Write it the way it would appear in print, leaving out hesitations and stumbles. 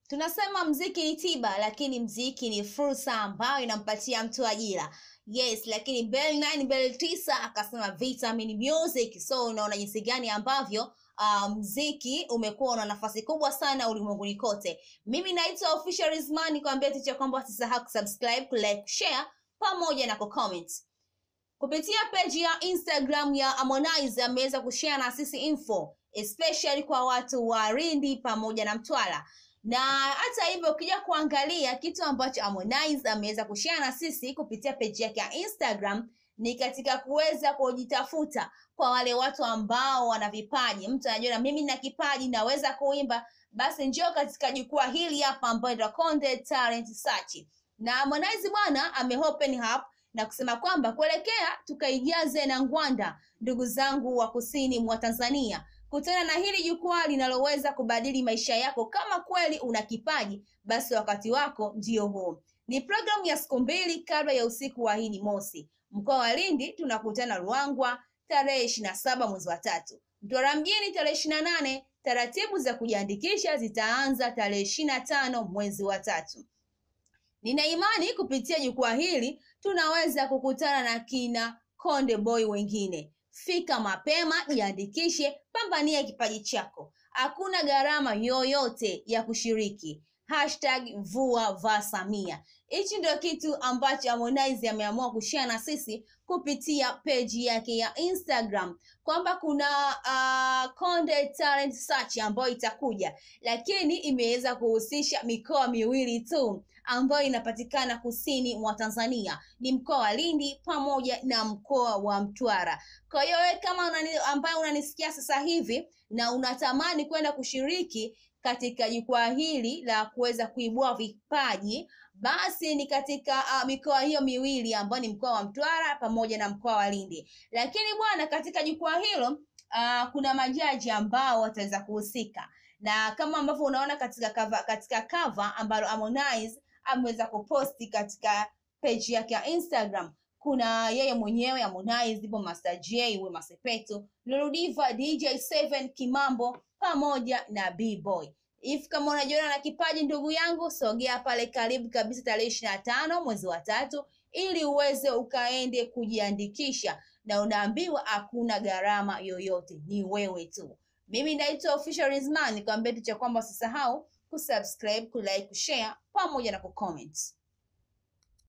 Tunasema mziki ni tiba, lakini mziki ni fursa ambayo inampatia mtu ajira. Yes, lakini Bell 9 Bell 9 akasema Vitamin Music. So unaona jinsi gani ambavyo mziki umekuwa una nafasi kubwa sana ulimwenguni kote. Mimi naitwa Official Rizman, nikwambia tu kwamba usisahau kusubscribe, kulike, share pamoja na kucomment. Kupitia page ya Instagram ya Harmonize ameweza kushare na sisi info, especially kwa watu wa Lindi pamoja na Mtwara. Na hata hivyo ukija kuangalia kitu ambacho Harmonize ameweza kushare na sisi kupitia page yake ya Instagram ni katika kuweza kujitafuta kwa wale watu ambao wana vipaji. Mtu anajua mimi nina kipaji, naweza kuimba, basi njoo katika jukwaa hili hapa ambayo ndio Content Talent Search. Na Harmonize bwana ameopen up na kusema kwamba kuelekea tukaijaze na ngwanda, ndugu zangu wa kusini mwa Tanzania, kutana na hili jukwaa linaloweza kubadili maisha yako. Kama kweli una kipaji, basi wakati wako ndio huo. Ni programu ya siku mbili kabla ya usiku wa hii mosi. Mkoa wa Lindi tunakutana Ruangwa tarehe 27 mwezi wa 3. Mtwara mjini tarehe 28. Taratibu za kujiandikisha zitaanza tarehe 25 mwezi wa 3. Nina imani kupitia jukwaa hili tunaweza kukutana na kina Konde Boy wengine. Fika mapema, jiandikishe, pambania kipaji chako. Hakuna gharama yoyote ya kushiriki. #VuaVaSamia. Hichi ndio kitu ambacho Harmonize ameamua kushare na sisi kupitia page yake ya Instagram, kwamba kuna Content Talent Search ambayo itakuja, lakini imeweza kuhusisha mikoa miwili tu ambayo inapatikana kusini mwa Tanzania, ni mkoa wa Lindi pamoja na mkoa wa Mtwara. Kwa hiyo wewe kama ambaye unanisikia sasa hivi na unatamani kwenda kushiriki katika jukwaa hili la kuweza kuibua vipaji, basi ni katika mikoa hiyo miwili ambayo ni mkoa wa Mtwara pamoja na mkoa wa Lindi. Lakini bwana, katika jukwaa hilo kuna majaji ambao wataweza kuhusika, na kama ambavyo unaona katika cover ambalo Harmonize ameweza kuposti katika page yake ya Instagram, kuna yeye mwenyewe Harmonize, ipo Master J, Wema Sepetu, Lulu Diva, DJ7 Kimambo pamoja na B-Boy. If kama unajiona na kipaji ndugu yangu, sogea pale karibu kabisa tarehe 25 mwezi wa 3 ili uweze ukaende kujiandikisha, na unaambiwa hakuna gharama yoyote, ni wewe tu. Mimi naitwa Official Rizman, nikwambia tu kwamba usisahau kusubscribe, kulike, kushare pamoja na kucomment.